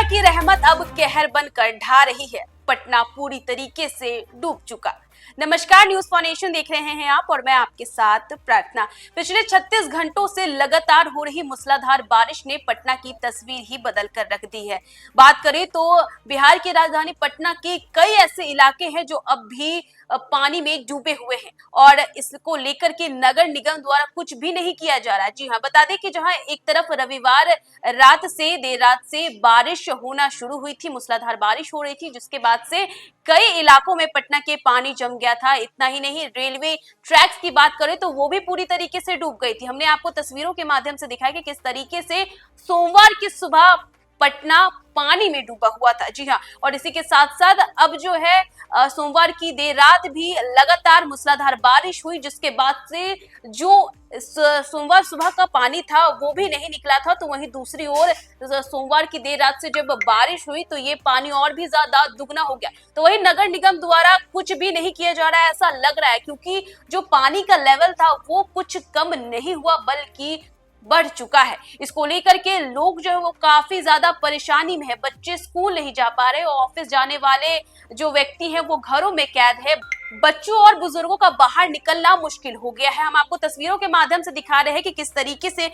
की रहमत अब कहर बनकर ढा रही है। पटना पूरी तरीके से डूब चुका। नमस्कार, न्यूज फॉर नेशन देख रहे हैं आप और मैं आपके साथ प्रार्थना। पिछले 36 घंटों से लगातार हो रही मूसलाधार बारिश ने पटना की तस्वीर ही बदल कर रख दी है। बात करें तो बिहार की राजधानी पटना के कई ऐसे इलाके हैं जो अब भी पानी में डूबे हुए हैं और इसको लेकर के नगर निगम द्वारा कुछ भी नहीं किया जा रहा है। जी हाँ, बता दें कि जहां एक तरफ रविवार देर रात से बारिश होना शुरू हुई थी, मूसलाधार बारिश हो रही थी, जिसके बाद से कई इलाकों में पटना के पानी जम गया था। इतना ही नहीं, रेलवे ट्रैक्स की बात करें तो वो भी पूरी तरीके से डूब गई थी। हमने आपको तस्वीरों के माध्यम से दिखाया कि किस तरीके से सोमवार की सुबह पटना पानी में डूबा हुआ था। जी हाँ, और इसी के साथ साथ अब जो है सोमवार की देर रात भी लगातार मूसलाधार बारिश हुई, जिसके बाद से जो सोमवार सुबह का पानी था वो भी नहीं निकला था। तो वहीं दूसरी ओर सोमवार की देर रात से जब बारिश हुई तो ये पानी और भी ज्यादा दुगना हो गया। तो वहीं नगर निगम द्वारा कुछ भी नहीं किया जा रहा है ऐसा लग रहा है, क्योंकि जो पानी का लेवल था वो कुछ कम नहीं हुआ बल्कि बढ़ चुका है। इसको लेकर के लोग जो है वो काफी ज्यादा परेशानी में है। बच्चे स्कूल नहीं जा पा रहे, ऑफिस जाने वाले जो व्यक्ति हैं वो घरों में कैद है। बच्चों और बुजुर्गों का बाहर निकलना मुश्किल हो गया है। हम आपको तस्वीरों के माध्यम से दिखा रहे हैं कि किस तरीके से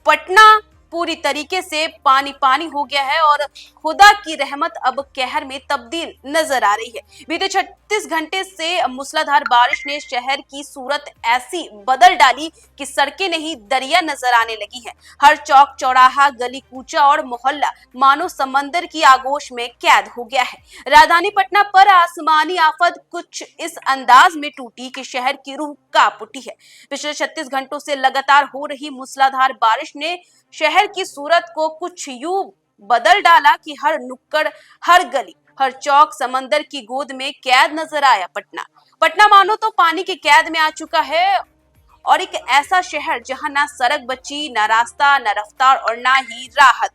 पटना पूरी तरीके से पानी पानी हो गया है और खुदा की रहमत अब कहर में तब्दील नजर आ रही है। बीते 36 घंटे से मूसलाधार बारिश ने शहर की सूरत ऐसी बदल डाली कि सड़कें नहीं दरिया नजर आने लगी हैं। हर चौक चौराहा, गली कूचा और मोहल्ला मानो समंदर की आगोश में कैद हो गया है। राजधानी पटना पर आसमानी आफत कुछ इस अंदाज में टूटी कि शहर की रूह कांप उठी है। पिछले 36 घंटों से लगातार हो रही मूसलाधार बारिश ने शहर की सूरत को कुछ यूं बदल डाला कि हर नुक्कड़, हर गली, हर चौक समंदर की गोद में कैद नजर आया। पटना मानो तो पानी की कैद में आ चुका है और एक ऐसा शहर जहां ना सड़क बची, ना रास्ता, ना रफ्तार और ना ही राहत।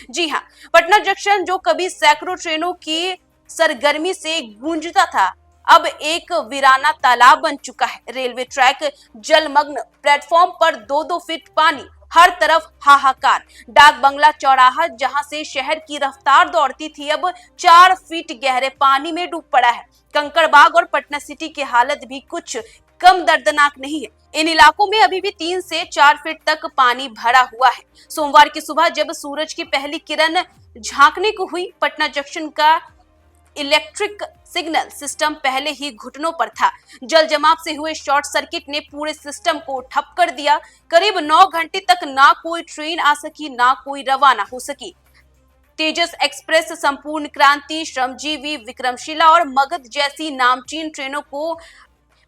जी हाँ, पटना जंक्शन जो कभी सैकड़ों ट्रेनों की सरगर्मी से गूंजता था, अब एक वीराना तालाब बन चुका है। रेलवे ट्रैक जलमग्न, प्लेटफॉर्म पर 2-2 फीट पानी, हर तरफ हाहाकार। डाक बंगला चौराहा जहां से शहर की रफ्तार दौड़ती थी, अब 4 फीट गहरे पानी में डूब पड़ा है। कंकड़बाग और पटना सिटी की हालत भी कुछ कम दर्दनाक नहीं है। इन इलाकों में अभी भी 3 से 4 फीट तक पानी भरा हुआ है। सोमवार की सुबह जब सूरज की पहली किरण झांकने को हुई, पटना जंक्शन का इलेक्ट्रिक सिग्नल सिस्टम पहले ही घुटनों पर था। जल जमाव से हुए शॉर्ट सर्किट ने पूरे सिस्टम को ठप कर दिया। करीब 9 घंटे तक ना कोई ट्रेन आ सकी, ना कोई रवाना हो सकी। तेजस एक्सप्रेस, संपूर्ण क्रांति, श्रमजीवी, विक्रमशिला और मगध जैसी नामचीन ट्रेनों को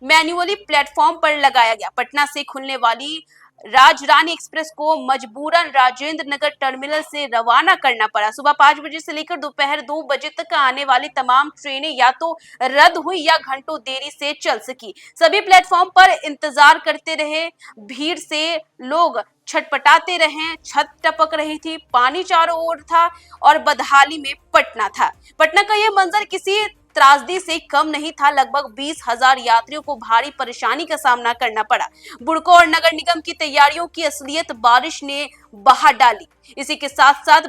मैन्युअली प्लेटफॉर्म पर लगाया गया। पटना से खुलने वाली राजरानी एक्सप्रेस को मजबूरन राजेंद्र नगर टर्मिनल से रवाना करना पड़ा। सुबह 5 बजे से लेकर दोपहर 2 बजे तक आने वाली तमाम ट्रेनें या तो रद्द हुई या घंटों देरी से चल सकी। सभी प्लेटफॉर्म पर इंतजार करते रहे, भीड़ से लोग छटपटाते रहे, छत टपक रही थी, पानी चारों ओर था और बदहाली में पटना था। पटना का यह मंजर किसी त्रासदी से कम नहीं था। लगभग 20,000 यात्रियों को भारी परेशानी का सामना करना पड़ा। बुड़को और नगर निगम की तैयारियों की असलियत बारिश ने बहा डाली। इसी के साथ साथ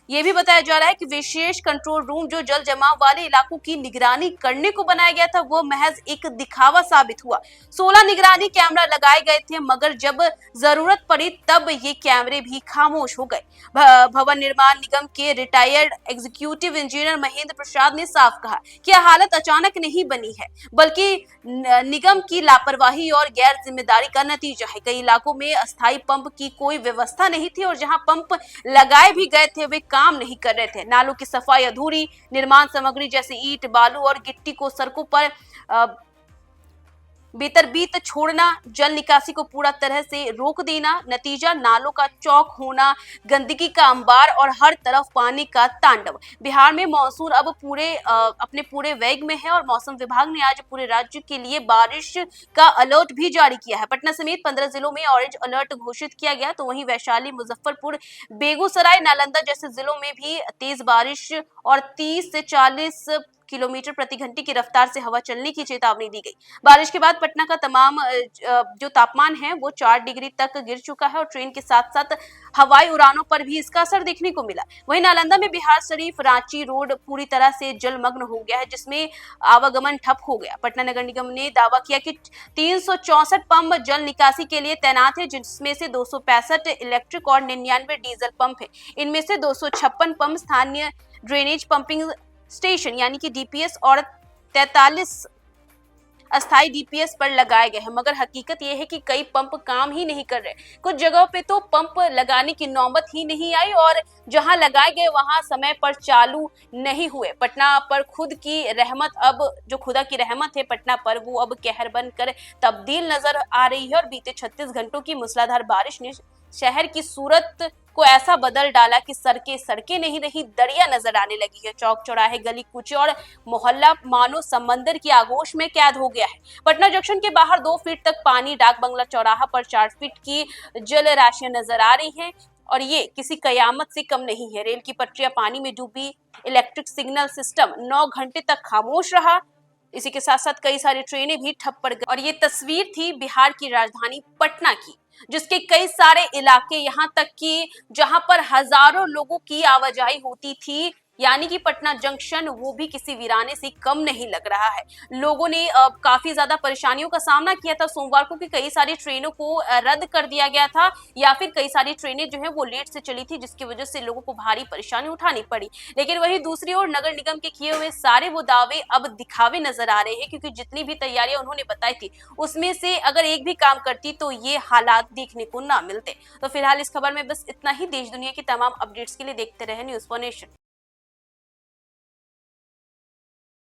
ये भी बताया जा रहा है कि विशेष कंट्रोल रूम जो जल जमाव वाले इलाकों की निगरानी करने को बनाया गया था, वो महज एक दिखावा साबित हुआ। 16 निगरानी कैमरा लगाए गए थे, मगर जब जरूरत पड़ी तब ये कैमरे भी खामोश हो गए। भवन निर्माण निगम के retired executive engineer Mahendra Prasad ने साफ कहा कि यह हालत अचानक नहीं बनी है, बल्कि निगम की लापरवाही और गैर जिम्मेदारी का नतीजा है। कई इलाकों में अस्थायी पंप की कोई व्यवस्था नहीं थी और जहां पंप लगाए भी गए थे वे काम नहीं कर रहे थे। नालों की सफाई अधूरी, निर्माण सामग्री जैसे ईंट, बालू और गिट्टी को सड़कों पर बेतरतीब छोड़ना, जल निकासी को पूरा तरह से रोक देना, नतीजा नालों का चौक होना, गंदगी का अंबार और हर तरफ पानी का तांडव। बिहार में मानसून अब अपने पूरे वेग में है और मौसम विभाग ने आज पूरे राज्य के लिए बारिश का अलर्ट भी जारी किया है। पटना समेत 15 जिलों में ऑरेंज अलर्ट घोषित किया गया, तो वहीं वैशाली, मुजफ्फरपुर, बेगूसराय, नालंदा जैसे जिलों में भी तेज बारिश और 30 से 40 किलोमीटर प्रति घंटे की रफ्तार से हवा चलने की चेतावनी दी गई। बारिश के बाद पटना का तमाम जो तापमान है वो 4 डिग्री तक गिर चुका है और ट्रेन के साथ साथ हवाई उड़ानों पर भी इसका असर देखने को मिला। वहीं नालंदा में बिहार शरीफ रांची रोड पूरी तरह से जलमग्न हो गया है, जिसमें आवागमन ठप हो गया। पटना नगर निगम ने दावा किया कि 364 पंप जल निकासी के लिए तैनात है, जिसमें से 265 इलेक्ट्रिक और 99 डीजल पंप है। इनमें से 256 पंप स्थानीय ड्रेनेज पंपिंग स्टेशन यानी कि डीपीएस और 43 अस्थायी डीपीएस पर लगाए गए हैं, मगर हकीकत यह है कि कई पंप काम ही नहीं कर रहे। कुछ जगहों पे तो पंप लगाने की नौबत ही नहीं आई और जहां लगाए गए वहां समय पर चालू नहीं हुए। पटना पर खुद की रहमत, अब जो खुदा की रहमत है पटना पर, वो अब कहर बनकर तब्दील नजर आ रही है और बीते 36 घंटों की मूसलाधार बारिश ने शहर की सूरत को ऐसा बदल डाला कि सड़कें सड़कें नहीं रही, दरिया नजर आने लगी है। चौक चौराहे, गली कूचे और मोहल्ला मानो समंदर की आगोश में कैद हो गया है। पटना जंक्शन के बाहर 2 फीट तक पानी, डाक बंगला चौराहा पर 4 फीट की जल राशियां नजर आ रही हैं और ये किसी कयामत से कम नहीं है। रेल की पटरियां पानी में डूबी, इलेक्ट्रिक सिग्नल सिस्टम 9 घंटे तक खामोश रहा। इसी के साथ साथ कई सारी ट्रेनें भी ठप पड़ गई और ये तस्वीर थी बिहार की राजधानी पटना की, जिसके कई सारे इलाके, यहाँ तक कि जहां पर हजारों लोगों की आवाजाही होती थी, यानी कि पटना जंक्शन, वो भी किसी वीराने से कम नहीं लग रहा है। लोगों ने काफी ज्यादा परेशानियों का सामना किया था सोमवार को, कि कई सारी ट्रेनों को रद्द कर दिया गया था या फिर कई सारी ट्रेनें जो है वो लेट से चली थी, जिसकी वजह से लोगों को भारी परेशानी उठानी पड़ी। लेकिन वहीं दूसरी ओर नगर निगम के किए हुए सारे वो दावे अब दिखावे नजर आ रहे हैं, क्योंकि जितनी भी तैयारियां उन्होंने बताई थी उसमें से अगर एक भी काम करती तो ये हालात देखने को ना मिलते। तो फिलहाल इस खबर में बस इतना ही। देश दुनिया की तमाम अपडेट्स के लिए देखते रहे न्यूज़ फॉर नेशन।